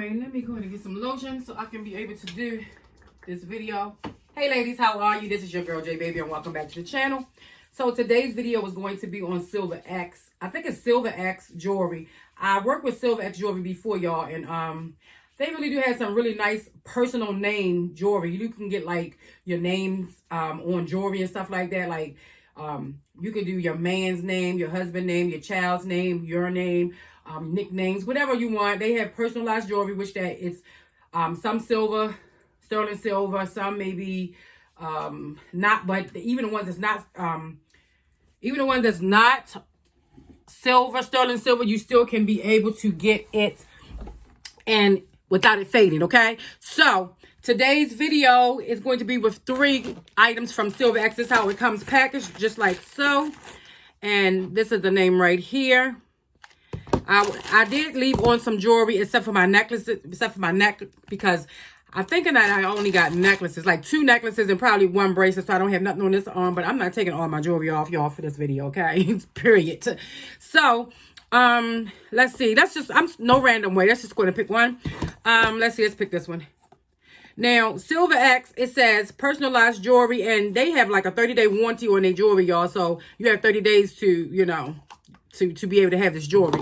right, let me go ahead and get some lotion so I can be able to do this video. Hey ladies, how are you? This is your girl J Baby and welcome back to the channel. So today's video is going to be on Silviax. I think it's Silviax Jewelry. I worked with Silviax Jewelry before, y'all, and they really do have some really nice personal name jewelry. You can get like your names on jewelry and stuff like that. Like you can do your man's name, your husband's name, your child's name, your name, nicknames, whatever you want. They have personalized jewelry, which that it's some silver, sterling silver, some maybe not, but even the ones that's not silver, sterling silver, you still can be able to get it and without it fading. Okay, so today's video is going to be with 3 items from Silviax. This is how it comes packaged, just like so. And this is the name right here. I did leave on some jewelry except for my necklaces, except for my neck, because I'm thinking that I only got necklaces, like 2 necklaces and probably 1 bracelet, so I don't have nothing on this arm, but I'm not taking all my jewelry off, y'all, for this video, okay? Period. So, let's see. I'm no random way. Let's just go and pick one. Let's see. Let's pick this one. Now, Silviax, it says personalized jewelry, and they have like a 30-day warranty on their jewelry, y'all. So you have 30 days to, you know, to be able to have this jewelry.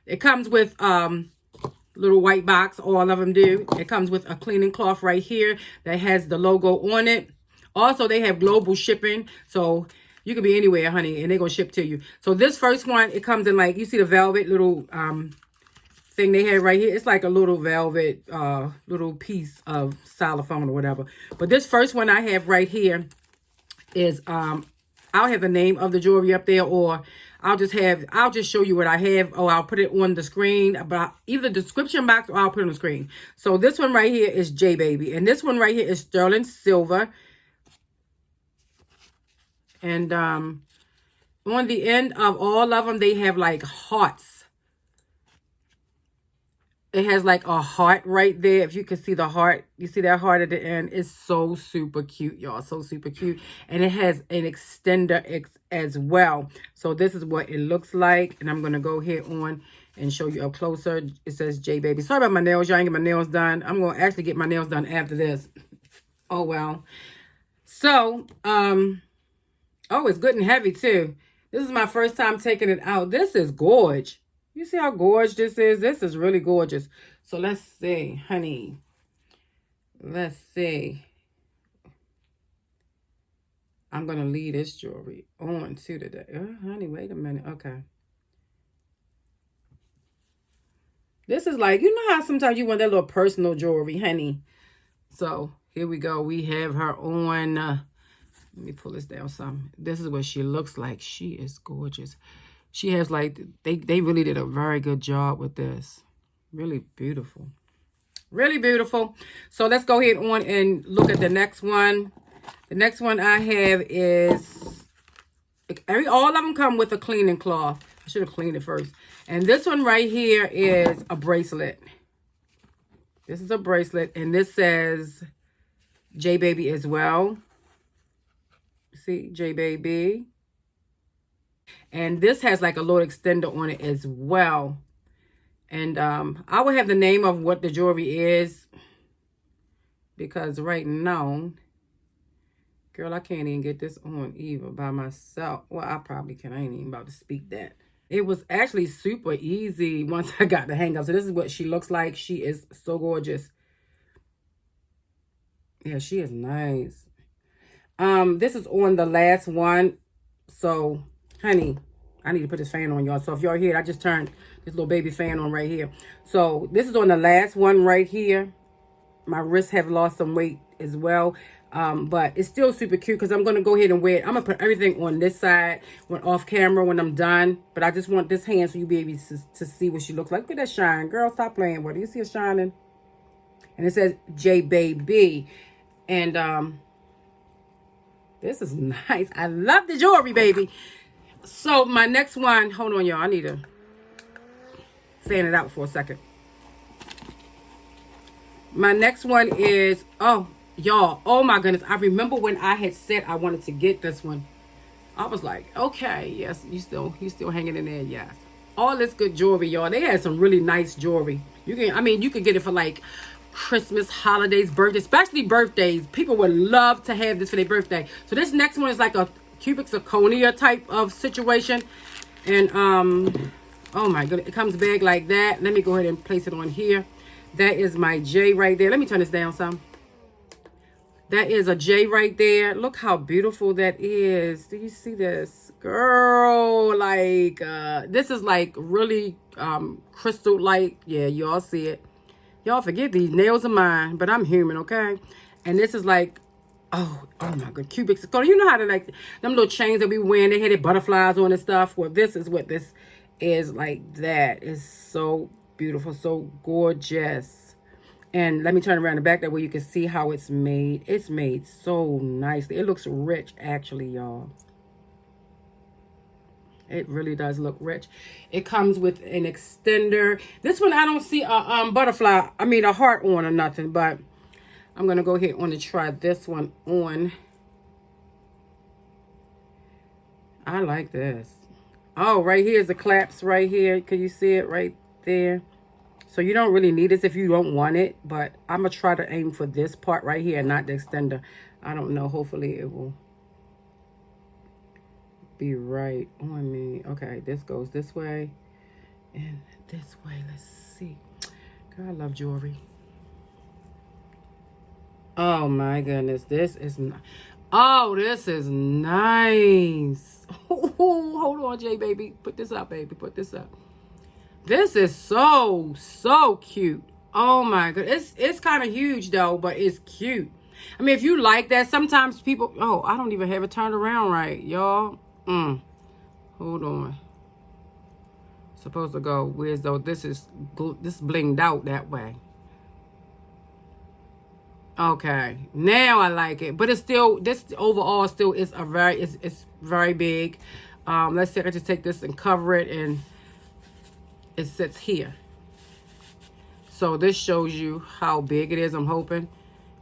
It comes with little white box. All of them do. It comes with a cleaning cloth right here that has the logo on it. Also, they have global shipping, so you can be anywhere, honey, and they're gonna ship to you. So this first one, it comes in like, you see the velvet little thing they have right here. It's like a little velvet little piece of xylophone or whatever. But this first one I have right here is I'll have the name of the jewelry up there, or I'll just show you what I have, or I'll put it on the screen, about either the description box, or I'll put it on the screen. So this one right here is J Baby, and this one right here is sterling silver. And on the end of all of them, they have like hearts. It has like a heart right there. If you can see the heart, you see that heart at the end. It's so super cute, y'all. So super cute. And it has an extender as well. So this is what it looks like. And I'm going to go here on and show you up closer. It says J Baby. Sorry about my nails. Y'all ain't get my nails done. I'm going to actually get my nails done after this. Oh, well. So, oh, it's good and heavy too. This is my first time taking it out. This is gorgeous. You see how gorgeous this is? This is really gorgeous. So let's see, honey. Let's see. I'm going to leave this jewelry on too today. Honey, wait a minute. Okay. This is like, you know how sometimes you want that little personal jewelry, honey. So here we go. We have her on. Let me pull this down some. This is what she looks like. She is gorgeous. She has like, they really did a very good job with this. Really beautiful. Really beautiful. So let's go ahead on and look at the next one. The next one I have is, all of them come with a cleaning cloth. I should have cleaned it first. And this one right here is a bracelet. This is a bracelet. And this says J Baby as well. See, J Baby. And this has like a little extender on it as well. And I will have the name of what the jewelry is, because right now, girl, I can't even get this on either by myself. Well, I probably can. I ain't even about to speak that. It was actually super easy once I got the hang of. So this is what she looks like. She is so gorgeous. Yeah, she is nice. This is on the last one. So, honey, I need to put this fan on, y'all. So if y'all hear it, I just turned this little baby fan on right here. So this is on the last one right here. My wrists have lost some weight as well. But it's still super cute because I'm going to go ahead and wear it. I'm going to put everything on this side when off camera when I'm done. But I just want this hand so you'll be able to see what she looks like. Look at that shine. Girl, stop playing with it. You see it shining? And it says J Baby. And this is nice. I love the jewelry, baby. So my next one, hold on, y'all. I need to fan it out for a second. My next one is, oh, y'all, oh my goodness. I remember when I had said I wanted to get this one. I was like, okay, yes, you still hanging in there, yes. All this good jewelry, y'all. They had some really nice jewelry. You can, I mean, you could get it for like Christmas, holidays, birthdays, especially birthdays. People would love to have this for their birthday. So this next one is like a cubic zirconia type of situation. And oh my goodness, it comes big like that. Let me go ahead and place it on here. That is my J right there. Let me turn this down some. That is a J right there. Look how beautiful that is. Do you see this? Girl, like, this is like really crystal like. Yeah, y'all see it. Y'all forget these nails of mine, but I'm human, okay? And this is like, oh my god, cubic zirconia. You know how to like, them little chains that we wear, they had the butterflies on and stuff. Well, this is what this is like that. It's so beautiful, so gorgeous. And let me turn around the back that way you can see how it's made. It's made so nicely. It looks rich, actually, y'all. It really does look rich. It comes with an extender. This one, I don't see a butterfly, I mean a heart on or nothing, but I'm going to go ahead and try this one on. I like this. Oh, right here is the clasp right here. Can you see it right there? So you don't really need this if you don't want it, but I'm going to try to aim for this part right here and not the extender. I don't know. Hopefully it will be right on me. Okay, this goes this way and this way. Let's see. Girl, I love jewelry. Oh my goodness. This is this is nice. Hold on, Jay, baby. Put this up, baby. Put this up. This is so cute. Oh my god. It's kind of huge though, but it's cute. I mean, if you like that, sometimes people, oh, I don't even have it turned around right, y'all. Hold on. Supposed to go, where's though? This blinged out that way. Okay, now I like it, but it's still, this overall still is a very, it's very big. Let's see if I just take this and cover it, and it sits here. So this shows you how big it is. I'm hoping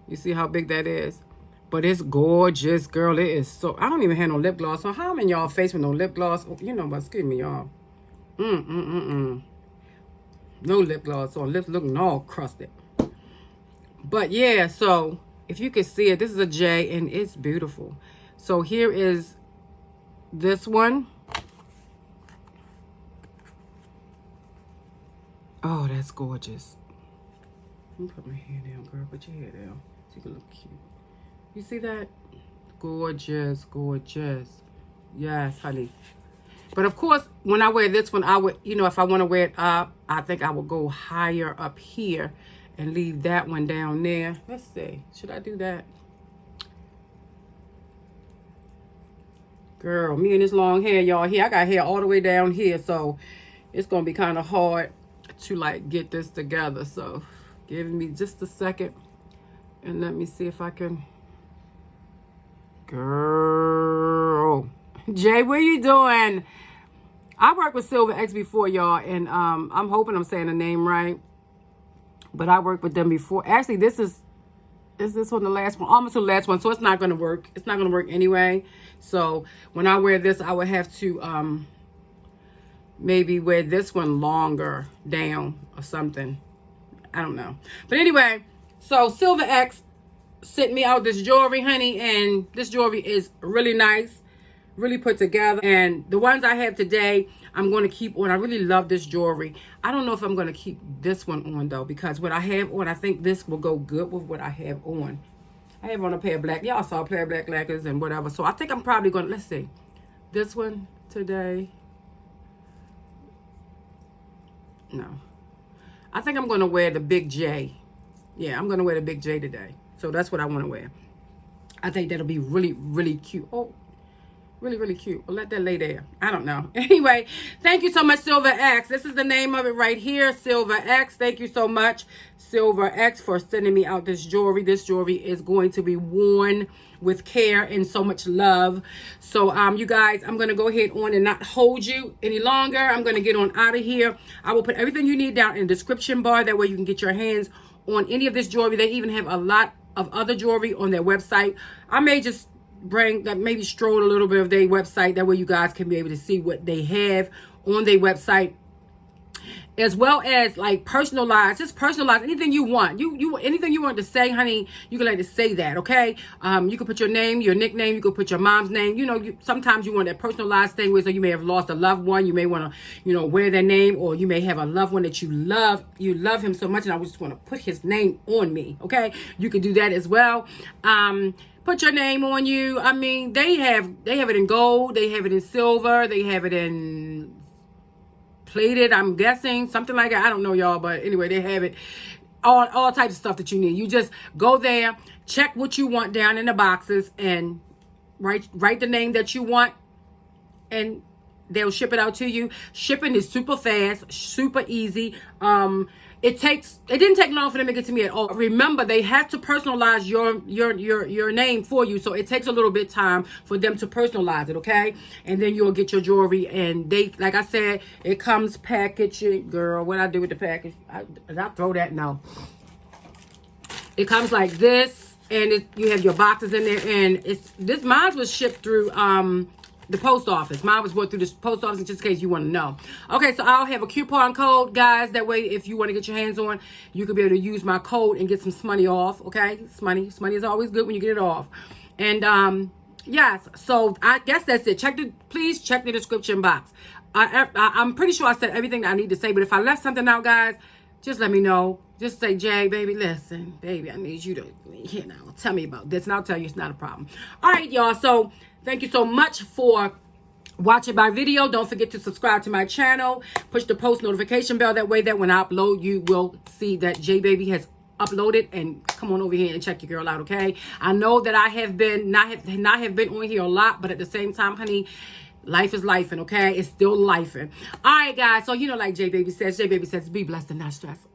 you see how big that is, but it's gorgeous, girl. It is so, I don't even have no lip gloss, so how am in y'all face with no lip gloss? You know, but excuse me, y'all. No lip gloss on, lips looking all crusted. But yeah, so if you can see it, this is a J and it's beautiful. So here is this one. Oh, that's gorgeous. Let me put my hair down, girl. Put your hair down so you can look cute. You see that? Gorgeous, gorgeous. Yes, honey. But of course, when I wear this one, I would, you know, if I want to wear it up, I think I would go higher up here and leave that one down there. Let's see. Should I do that? Girl, me and this long hair, y'all. Here, I got hair all the way down here, so it's going to be kind of hard to, like, get this together. So, give me just a second, and let me see if I can. Girl. Jay, what are you doing? I worked with Silviax before, y'all, and I'm hoping I'm saying the name right. But I worked with them before. Actually, is this one the last one? Almost the last one, so it's not going to work. It's not going to work anyway. So when I wear this, I would have to maybe wear this one longer down or something. I don't know. But anyway, so Silviax sent me out this jewelry, honey, and this jewelry is really nice, really put together. And the ones I have today, I'm going to keep on. I really love this jewelry. I don't know if I'm going to keep this one on, though, because what I have on, I think this will go good with what I have on. I have on a pair of black. Y'all saw a pair of black lacquers and whatever. So I think I'm probably going to, let's see. This one today. No. I think I'm going to wear the big J. Yeah, I'm going to wear the big J today. So that's what I want to wear. I think that'll be really, really cute. Oh. Really, really cute. We'll let that lay there. I don't know. Anyway, thank you so much, Silviax. This is the name of it right here, Silviax. Thank you so much, Silviax, for sending me out this jewelry. This jewelry is going to be worn with care and so much love. So, you guys, I'm going to go ahead on and not hold you any longer. I'm going to get on out of here. I will put everything you need down in the description bar. That way you can get your hands on any of this jewelry. They even have a lot of other jewelry on their website. I may just bring that, maybe stroll a little bit of their website, that way you guys can be able to see what they have on their website as well as like personalize, just personalize anything you want. You anything you want to say, honey, you can like to say that, okay? You can put your name, your nickname, you can put your mom's name. You know, sometimes you want that personalized thing where so you may have lost a loved one, you may want to, you know, wear their name, or you may have a loved one that you love him so much and I just want to put his name on me, okay? You could do that as well. Put your name on you. I mean, they have it in gold, they have it in silver, they have it in plated, I'm guessing, something like that. I don't know, y'all, but anyway, they have it. All types of stuff that you need. You just go there, check what you want down in the boxes, and write the name that you want, and they'll ship it out to you. Shipping is super fast, super easy. It didn't take long for them to get to me at all. Remember, they have to personalize your name for you, so it takes a little bit time for them to personalize it, okay? And then you'll get your jewelry, and they, like I said, it comes packaged. Girl, what I do with the package? Did I throw that? No. It comes like this, and you have your boxes in there, and mine was shipped through the post office. Mine was brought through the post office, just in case you want to know. Okay, so I'll have a coupon code, guys. That way, if you want to get your hands on, you could be able to use my code and get some money off, okay? Money is always good when you get it off. And, yes, so I guess that's it. Please check the description box. I'm pretty sure I said everything that I need to say, but if I left something out, guys, just let me know. Just say, Jay, baby, listen, baby, I need you to, you know, tell me about this, and I'll tell you it's not a problem. All right, y'all, so thank you so much for watching my video. Don't forget to subscribe to my channel. Push the post notification bell. That way that when I upload, you will see that J Baby has uploaded, and come on over here and check your girl out, okay? I know that I have been not have been on here a lot, but at the same time, honey, life is lifing, okay? It's still lifing. All right, guys. So, you know, like J Baby says, be blessed and not stressed.